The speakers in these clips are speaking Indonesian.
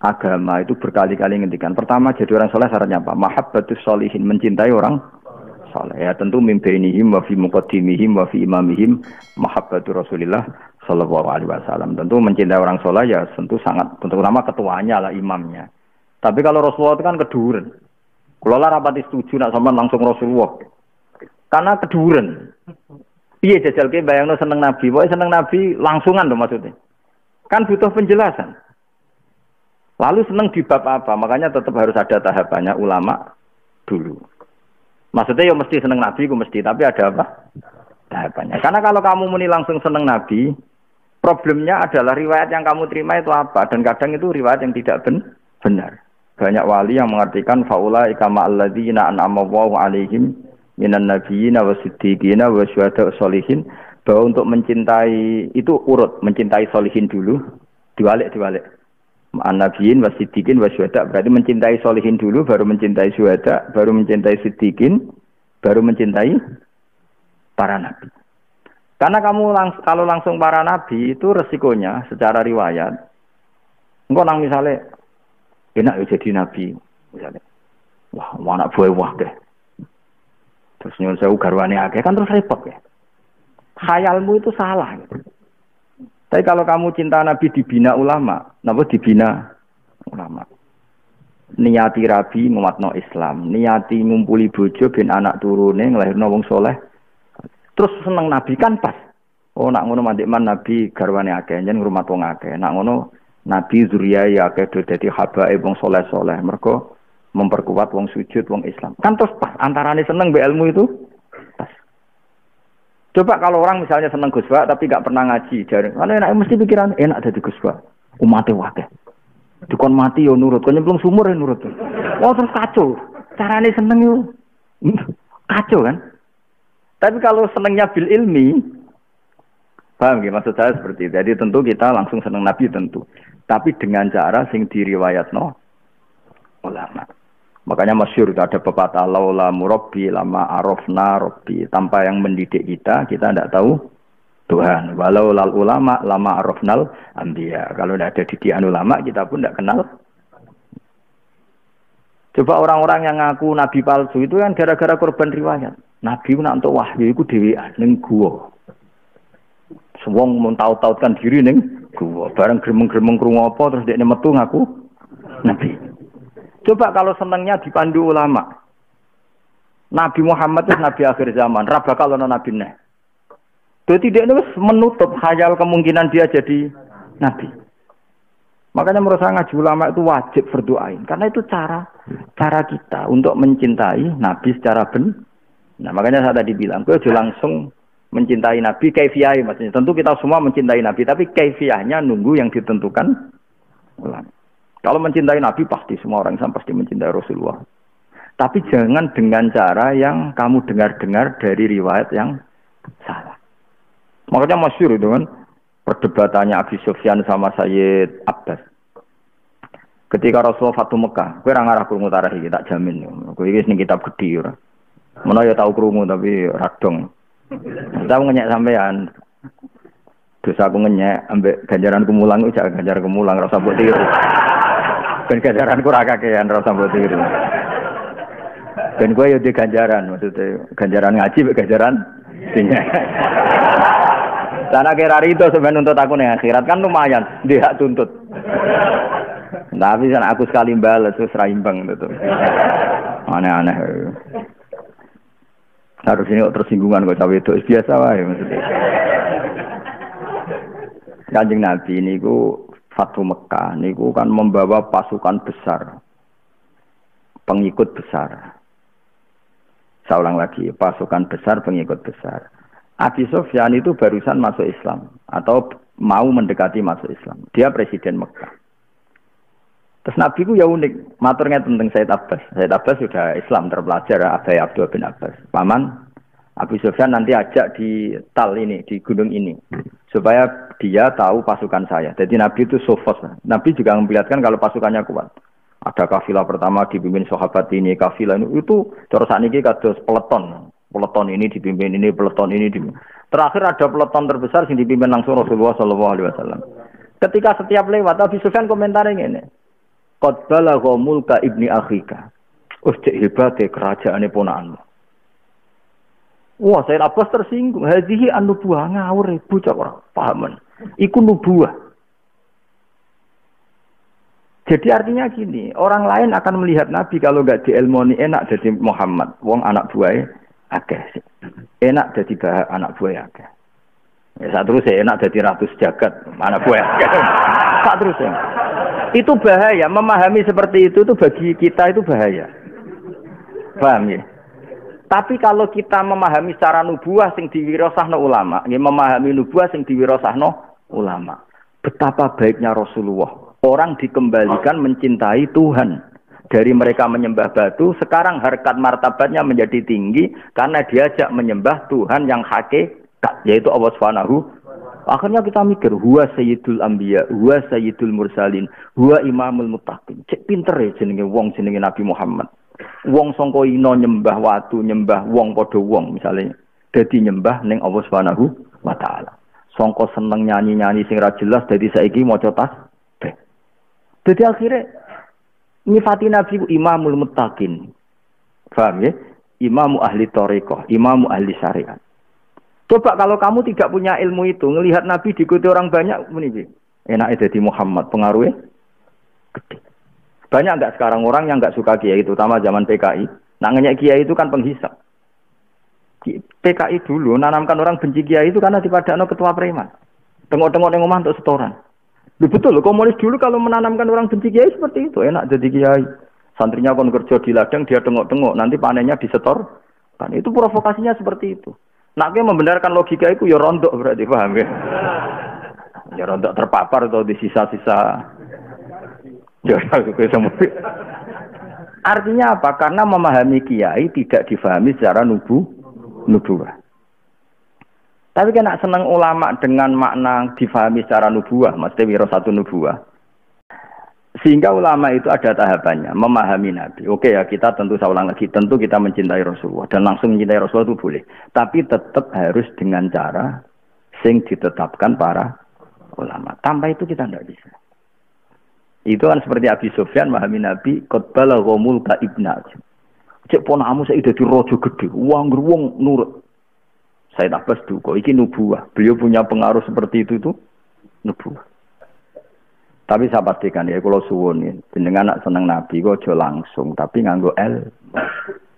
agama itu berkali-kali ngendikan. Pertama jadi orang soleh syaratnya apa? Mahabbatus sholihin, mencintai orang soleh. Ya tentu mimbainihim wa fi muqaddimihim wa fi imamihim mahabbatu Rasulillah sallallahu alaihi wasallam. Tentu mencintai orang soleh ya tentu sangat, terutama ketuanya lah, imamnya. Tapi kalau Rasulullah itu kan keduren. Kalau lah rapati setuju nak sampean langsung Rasulullah. Karena keduren. Iya jajal ke bayangno seneng Nabi, pokoknya seneng Nabi langsungan loh maksudnya. Kan butuh penjelasan. Lalu seneng di bab apa? Makanya tetap harus ada tahapannya ulama dulu. Maksudnya ya mesti seneng Nabi, itu mesti. Tapi ada apa? Tahapannya. Karena kalau kamu muni langsung seneng Nabi, problemnya adalah riwayat yang kamu terima itu apa? Dan kadang itu riwayat yang tidak benar. Banyak wali yang mengartikan faulaika ma'alladzina an'ama Allahu 'alaihim minan nabiyyin wasiddiqin wasyuhada'i sholihin, bahwa untuk mencintai itu urut, mencintai sholihin dulu, diwalik. An-nabiyyin wasiddiqin wasyuhada, berarti mencintai sholihin dulu, baru mencintai syuhada, baru mencintai siddiqin, baru mencintai para nabi. Karena kamu kalau langsung para nabi itu resikonya secara riwayat. Engko nang misale enak ya jadi nabi misalnya. Wah, anak buah deh. Terus nyuwun sewu garwane akeh kan terus repot ya. Khayalmu itu salah gitu. Tapi kalau kamu cinta Nabi dibina ulama, napa dibina ulama? Niati rabi nguatno Islam, niati ngumpuli bojo ben anak turune nglahirno wong soleh. Terus seneng Nabi kan pas. Oh nak ngono mandekman Nabi garwane akeh njen ngrumat wong akeh. Nak ngono Nabi zuriyah akeh dadi habae wong soleh-soleh. Mergo memperkuat wong sujud wong Islam. Kan terus pas antarane seneng mbek ilmu itu pas. Coba kalau orang misalnya seneng Gus Ba tapi gak pernah ngaji, jarang. Kan enak mesti pikiran enak dadi Gus Ba. Umate akeh. Dikon mati yo nurut, kon nyemplung sumur yo nurut. Oh terus kacau. Carane seneng yo kacau kan? Tapi kalau senengnya bil ilmi, paham nggih maksud saya seperti itu. Jadi tentu kita langsung seneng Nabi tentu. Tapi dengan cara sing diriwayatno ulama. Makanya masyhur itu ada pepatah laula murabbi lama arafna rabbi. Tanpa yang mendidik kita tidak tahu Tuhan. Walau lal ulama lama arafnal anbiya. Kalau tidak ada didikan ulama kita pun tidak kenal. Coba orang-orang yang ngaku nabi palsu itu kan gara-gara korban riwayat. Nabi nak untuk wahyu iku dhewean ning guwa. Wong mun taut-tautkan diri ning guwa. Bareng gremeng-gremeng krungu apa terus dekne metu ngaku nabi. Coba kalau senangnya dipandu ulama. Nabi Muhammad itu nabi akhir zaman, ra bakal ana nabi neh. Dadi dia wis menutup khayal kemungkinan dia jadi nabi. Makanya menurut saya ngaji ulama itu wajib berdoain karena itu cara kita untuk mencintai nabi secara benar. Nah, makanya saya tadi bilang, gue langsung mencintai nabi kaifiyah maksudnya. Tentu kita semua mencintai nabi, tapi kaifiyahnya nunggu yang ditentukan ulama. Kalau mencintai Nabi pasti semua orang Islam pasti mencintai Rasulullah. Tapi jangan dengan cara yang kamu dengar-dengar dari riwayat yang salah. Makanya masyhur itu kan perdebatannya Abi Sufyan sama Sayyid Abbas. Ketika Rasulullah Fatu Mekah, kowe ora ngarah krungu tarikh iki tak jamin. Kowe iki ning kitab gedhi ora. Menawa ya tau krungu tapi radong. Kita ngenyek sampean. Dosa aku ngenyek ambek ganjaran kumulang iku jak ganjar kumulang ora usah mbok tiru. Ben ganjaranku ora kakean ora usah mbok tiru. Ben kowe yo di ganjaran maksudnya ganjaran ngaji mek ganjaran dinya. Sana kira itu sebenarnya untuk aku ning akhirat kan lumayan dia hak tuntut. Tapi kan aku sekali balas terus ra imbang gitu. Aneh-aneh. Harus ini tersinggungan kok cawe itu biasa wae maksudnya. Kanjeng Nabi niku Fatu Mekah niku kan membawa pasukan besar. Pengikut besar. Saya ulang lagi, pasukan besar, pengikut besar. Abi Sufyan itu barusan masuk Islam atau mau mendekati masuk Islam. Dia presiden Mekah. Terus Nabi ku ya unik, maturnya tentang Sayyid Abbas. Sayyid Abbas sudah Islam terpelajar, Abai Abdullah bin Abbas. Paman Abi Sufyan nanti ajak di tal ini, di gunung ini, supaya dia tahu pasukan saya. Jadi Nabi itu sofos. Nabi juga memperlihatkan kalau pasukannya kuat. Ada kafilah pertama dipimpin sahabat ini, kafilah itu terus ini kados peleton. Peleton ini dipimpin ini, peleton ini dipimpin. Terakhir ada peleton terbesar yang dipimpin langsung Rasulullah SAW. Ketika setiap lewat, Abi Sufyan komentarnya ini. Qad balagha mulka ibni akhika. Cek hebate kerajaane ponakanmu. Wah, Sayyid Abbas tersinggung. Hadhihi an-nubuwah ngawur bocah ora pahaman. Iku nubuwah. Jadi artinya gini, orang lain akan melihat Nabi kalau enggak diilmoni enak jadi Muhammad, wong anak buahe akeh. Enak jadi anak buahe akeh. Ya saat terus enak jadi ratus jagat, anak buahe akeh. Saat terus ya. Itu bahaya, memahami seperti itu tuh bagi kita itu bahaya. Paham ya? Tapi kalau kita memahami secara nubuah sing diwirasahno ulama, nggih memahami nubuah sing diwirasahno ulama. Betapa baiknya Rasulullah. Orang dikembalikan mencintai Tuhan. Dari mereka menyembah batu, sekarang harkat martabatnya menjadi tinggi karena diajak menyembah Tuhan yang hakikat, yaitu Allah Subhanahu. Akhirnya kita mikir, huwa sayyidul anbiya, huwa sayyidul mursalin, huwa imamul muttaqin. Cek pinter ya jenenge wong jenenge Nabi Muhammad. Wong sangka ino nyembah watu, nyembah wong padha wong misalnya. Dadi nyembah ning Allah Subhanahu wa taala. Sangka seneng nyanyi-nyanyi sing ra jelas dadi saiki maca tasbih. Dadi akhire nyifati Nabi ku imamul muttaqin. Paham ya? Imamu ahli thariqah, imamu ahli syariat. Coba kalau kamu tidak punya ilmu itu, ngelihat Nabi diikuti orang banyak, meniki. Enaknya jadi Muhammad, pengaruhnya gede. Banyak enggak sekarang orang yang enggak suka kiai, terutama zaman PKI. Nah, ngenyek kiai itu kan penghisap. PKI dulu nanamkan orang benci kiai itu karena dipadakno ketua preman. Tengok-tengok ning omah untuk setoran. Betul, komunis dulu kalau menanamkan orang benci kiai seperti itu, enak jadi kiai. Santrinya kon kerja di ladang, dia tengok-tengok, nanti panennya disetor. Kan itu provokasinya seperti itu. Nak membenarkan logika itu ya rontok berarti, paham ya? Ya rontok terpapar atau di sisa-sisa. Ya artinya apa? Karena memahami kiai tidak difahami secara nubuwah. Tapi kena senang ulama dengan makna difahami secara nubuwah, maksudnya wirasatu nubuwah. Sehingga ulama itu ada tahapannya, memahami Nabi. Oke ya, kita tentu saya ulang lagi, tentu kita mencintai Rasulullah dan langsung mencintai Rasulullah itu boleh. Tapi tetap harus dengan cara sing ditetapkan para ulama. Tanpa itu kita tidak bisa. Itu kan seperti Abi Sufyan memahami Nabi, qad balagha mulka ibna. Cek ponakmu saiki dadi raja gede, wong nurut. Saya tak pas duka, iki nubuwah. Beliau punya pengaruh seperti itu tuh nubuwah. Tapi saya pastikan ya, kalau suwun jenengan nak seneng Nabi kok aja langsung, tapi nganggo ilmu.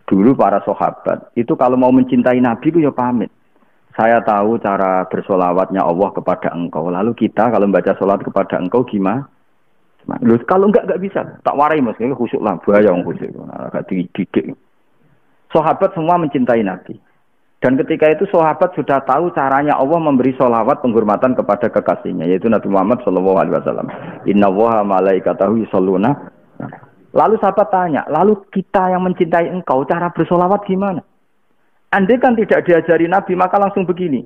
Dulu para sahabat itu kalau mau mencintai Nabi itu ya pamit. Saya tahu cara bersolawatnya Allah kepada engkau. Lalu kita kalau membaca solat kepada engkau gimana? Loh, kalau enggak bisa. Tak warai mas, khusyuk lah, bahaya yang khusyuk. Agak dididik. Sahabat semua mencintai Nabi. Dan ketika itu sahabat sudah tahu caranya Allah memberi sholawat penghormatan kepada kekasihnya, yaitu Nabi Muhammad SAW. Inna waha malaikatahu yusholluna. Lalu sahabat tanya, lalu kita yang mencintai engkau, cara bersolawat gimana? Andai kan tidak diajari Nabi, maka langsung begini.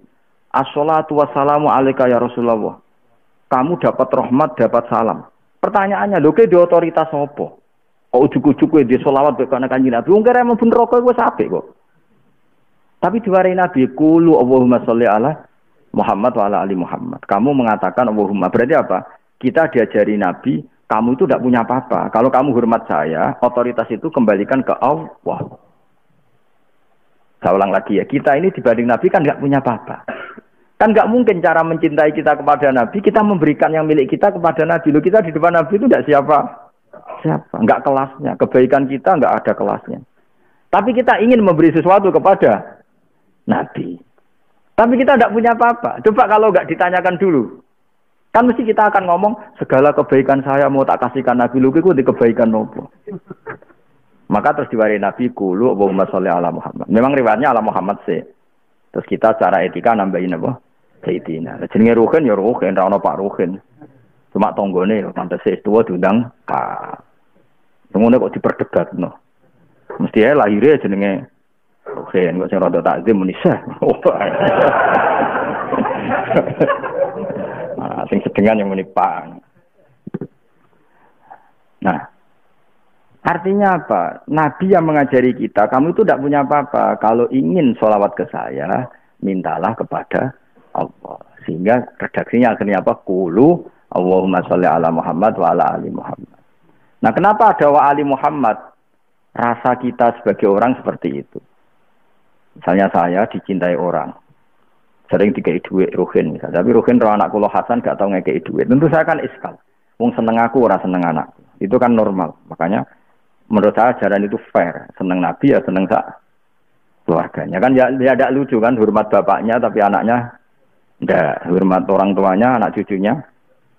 As-sholatu wassalamu alaika ya Rasulullah. Kamu dapat rahmat, dapat salam. Pertanyaannya, lho ke di otoritas apa? Kok ujuk-ujuk di sholawat bekana kanjeng Nabi? Wong kira mlebu neraka wis apik kok. Tapi diwarai Nabi, qulu Allahumma sholli ala Muhammad wa ala ali Muhammad. Kamu mengatakan Allahumma, berarti apa? Kita diajari Nabi, kamu itu tidak punya apa-apa. Kalau kamu hormat saya, otoritas itu kembalikan ke Allah. Saya ulang lagi ya, kita ini dibanding Nabi kan tidak punya apa-apa. Kan nggak mungkin cara mencintai kita kepada Nabi, kita memberikan yang milik kita kepada Nabi. Loh, kita di depan Nabi itu tidak siapa, nggak kelasnya. Kebaikan kita nggak ada kelasnya. Tapi kita ingin memberi sesuatu kepada Nabi. Tapi kita tidak punya apa-apa. Coba kalau nggak ditanyakan dulu, kan mesti kita akan ngomong segala kebaikan saya mau tak kasihkan Nabi. Lu itu di kebaikan nopo. Maka terus diwari Nabi qulu Allahumma sholli ala Muhammad. Memang riwayatnya ala Muhammad sih. Terus kita cara etika nambahin apa? Sayyidina. Jenenge Ruhin ya Ruhin, ra ono Pak Ruhin. Cuma tanggane pantes tuwa diundang Pak. Ngono kok diperdebatno. Mesti ae lahire jenenge Ruhin, kok sing rada takzim muni Syekh. Nah, sing sedengan yang muni Pak. Nah, artinya apa? Nabi yang mengajari kita, kamu itu tidak punya apa-apa. Kalau ingin sholawat ke saya, mintalah kepada Allah. Sehingga redaksinya akhirnya apa? Qulu Allahumma sholli ala Muhammad wa ala ali Muhammad. Nah, kenapa ada wa ali Muhammad? Rasa kita sebagai orang seperti itu. Misalnya saya dicintai orang. Sering dikai duit Ruhin misalnya. Tapi Ruhin roh anak kula Hasan gak tau ngekei duit. Tentu saya kan iskal. Wong seneng aku ora seneng anak. Itu kan normal. Makanya menurut saya ajaran itu fair. Seneng Nabi ya seneng sak keluarganya. Kan ya tidak lucu kan hormat bapaknya tapi anaknya ndak. Hormat orang tuanya, anak cucunya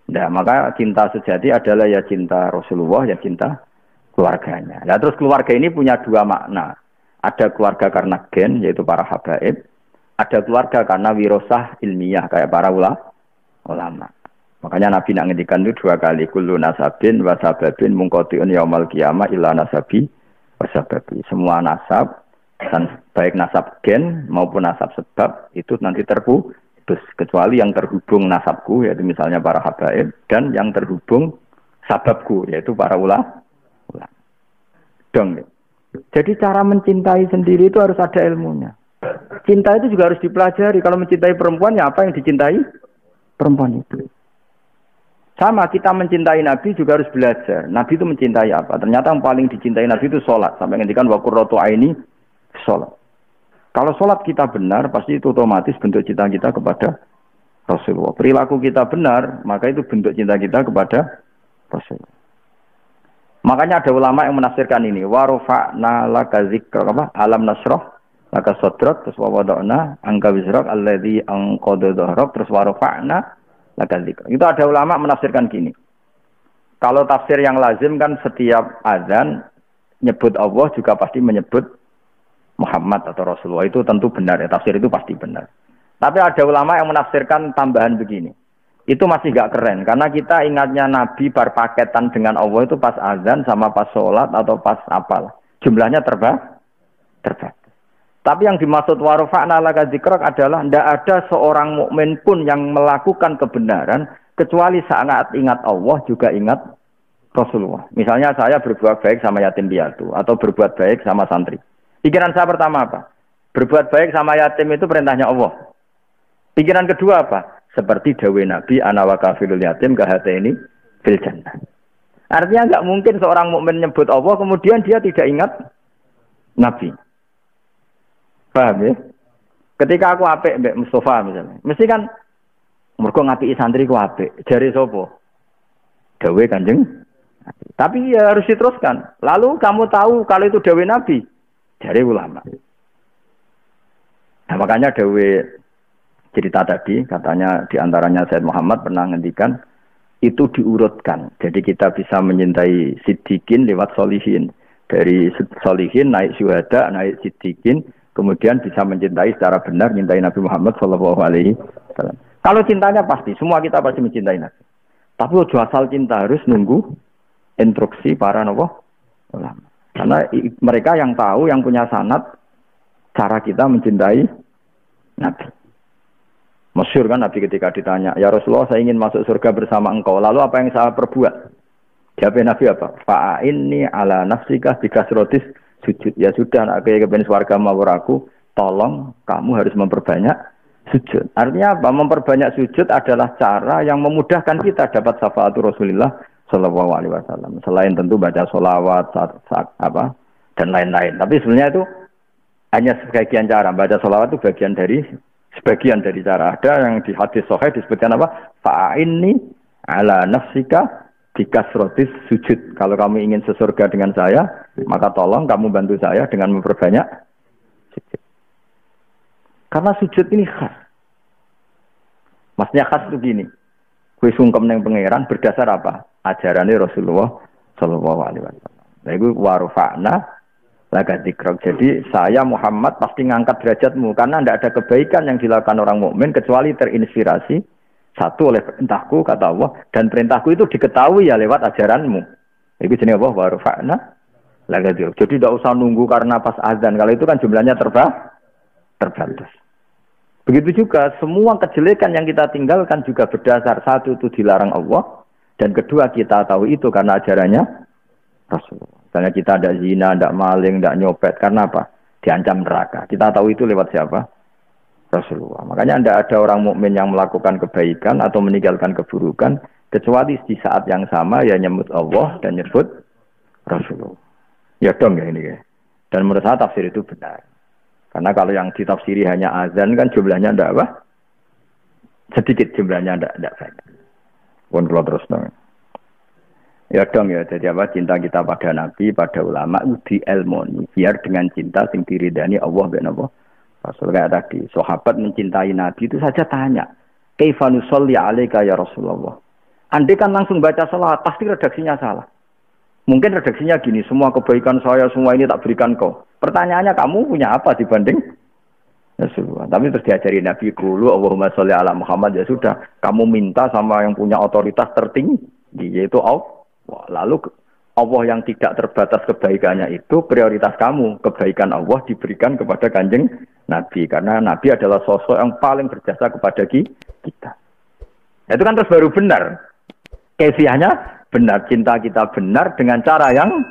ndak. Maka cinta sejati adalah ya cinta Rasulullah, ya cinta keluarganya. Nah, terus keluarga ini punya dua makna. Ada keluarga karena gen, yaitu para habaib. Ada keluarga karena wirosah ilmiah, kayak para ulama. Makanya Nabi nak ngendikan itu dua kali. Kullu nasabin wasababin mungkotiun yaumal qiyamah illa nasabi wasababi. Semua nasab, dan baik nasab gen maupun nasab sebab, itu nanti terputus. Kecuali yang terhubung nasabku, yaitu misalnya para habaib. Dan yang terhubung sababku, yaitu para ulama. Dong. Jadi cara mencintai sendiri itu harus ada ilmunya. Cinta itu juga harus dipelajari. Kalau mencintai perempuan, ya apa yang dicintai perempuan itu. Sama kita mencintai Nabi juga harus belajar. Nabi itu mencintai apa? Ternyata yang paling dicintai Nabi itu sholat. Sampai ngendikan wa qurratu aini sholat. Kalau sholat kita benar, pasti itu otomatis bentuk cinta kita kepada Rasulullah. Perilaku kita benar, maka itu bentuk cinta kita kepada Rasulullah. Makanya ada ulama yang menafsirkan ini. Wa rafa'na laka dzikra apa? Alam nasrah laka sadrak terus wa wada'na angka wizrak alladzi anqadha dhahrak terus wa rafa'na laka dzikra. Itu ada ulama menafsirkan gini. Kalau tafsir yang lazim kan setiap azan nyebut Allah juga pasti menyebut Muhammad atau Rasulullah. Itu tentu benar ya. Tafsir itu pasti benar. Tapi ada ulama yang menafsirkan tambahan begini. Itu masih gak keren, karena kita ingatnya Nabi berpaketan dengan Allah itu pas azan sama pas sholat atau pas apalah. Jumlahnya terbatas. Tapi yang dimaksud warufa'na laka dzikrak adalah tidak ada seorang mukmin pun yang melakukan kebenaran kecuali saat ingat Allah juga ingat Rasulullah. Misalnya saya berbuat baik sama yatim piatu atau berbuat baik sama santri. Pikiran saya pertama apa? Berbuat baik sama yatim itu perintahnya Allah. Pikiran kedua apa? Seperti dawai Nabi ana wa kafilul yatim kahataini fil jannah. Artinya enggak mungkin seorang mukmin nyebut Allah kemudian dia tidak ingat Nabi. Paham ya? Ketika aku apik mbek Mustafa misalnya, mesti kan mergo ngapiki santri ku apik. Jare sapa? Dawai Kanjeng. Tapi ya harus diteruskan. Lalu kamu tahu kalau itu dawai Nabi? Jare ulama. Nah, makanya dawai cerita tadi, katanya diantaranya Said Muhammad pernah ngendikan, itu diurutkan. Jadi kita bisa mencintai siddiqin lewat solihin. Dari solihin naik syuhada, naik siddiqin, kemudian bisa mencintai secara benar, mencintai Nabi Muhammad SAW. Kalau cintanya pasti, semua kita pasti mencintai Nabi. Tapi ojo asal cinta, harus nunggu instruksi para ulama. Karena mereka yang tahu, yang punya sanad, cara kita mencintai Nabi. Masyhur kan Nabi ketika ditanya, ya Rasulullah saya ingin masuk surga bersama engkau, lalu apa yang saya perbuat? Jawab Nabi apa? Fa'inni ala nafsika bikasrotis sujud. Ya sudah, nak kepengen swarga mawar aku, tolong kamu harus memperbanyak sujud. Artinya apa? Memperbanyak sujud adalah cara yang memudahkan kita dapat syafaat Rasulullah Shallallahu Alaihi Wasallam. Selain tentu baca sholawat, apa dan lain-lain. Tapi sebenarnya itu hanya sebagian cara. Baca sholawat itu sebagian dari cara. Ada yang di hadis sahih disebutkan apa? Fa'inni ala nafsika bikasrotis sujud. Kalau kamu ingin sesurga dengan saya, maka tolong kamu bantu saya dengan memperbanyak sujud. Karena sujud ini khas. Maksudnya khas itu gini. Kue sungkem neng pangeran berdasar apa? Ajarannya Rasulullah Shallallahu Alaihi Wasallam. Nah itu warufa'na laka dzikrok. Jadi saya Muhammad pasti ngangkat derajatmu karena tidak ada kebaikan yang dilakukan orang mukmin kecuali terinspirasi satu oleh perintahku kata Allah, dan perintahku itu diketahui ya lewat ajaranmu. Itu jenis apa? Warufa'na laka dzikrok. Jadi tidak usah nunggu karena pas azan. Kalau itu kan jumlahnya terbatas. Begitu juga semua kejelekan yang kita tinggalkan juga berdasar satu itu dilarang Allah, dan kedua kita tahu itu karena ajarannya Rasulullah. Misalnya kita ada zina, tidak maling, tidak nyopet. Karena apa? Diancam neraka. Kita tahu itu lewat siapa? Rasulullah. Makanya tidak ada orang mukmin yang melakukan kebaikan atau meninggalkan keburukan kecuali di saat yang sama ya nyebut Allah dan nyebut Rasulullah. Ya dong ya ini ya. Dan menurut saya tafsir itu benar. Karena kalau yang ditafsiri hanya azan kan jumlahnya ndak apa? Sedikit jumlahnya ndak banyak. Pun kalau terus dong. Ya dong ya, jadi apa cinta kita pada Nabi, pada ulama di ilmoni, biar dengan cinta sing diridani Allah ben Allah. Rasul kayak tadi, sahabat mencintai Nabi itu saja tanya, "Kaifa nusolli 'alaika ya Rasulullah?" Andai kan langsung baca salat, pasti redaksinya salah. Mungkin redaksinya gini, semua kebaikan saya semua ini tak berikan kau. Pertanyaannya kamu punya apa dibanding Rasulullah? Tapi terus diajari Nabi dulu, Allahumma sholli ala Muhammad, ya sudah, kamu minta sama yang punya otoritas tertinggi, yaitu Allah. Lalu Allah yang tidak terbatas kebaikannya itu prioritas kamu. Kebaikan Allah diberikan kepada Kanjeng Nabi. Karena Nabi adalah sosok yang paling berjasa kepada kita. Itu kan terus baru benar. Kefiahnya benar. Cinta kita benar dengan cara yang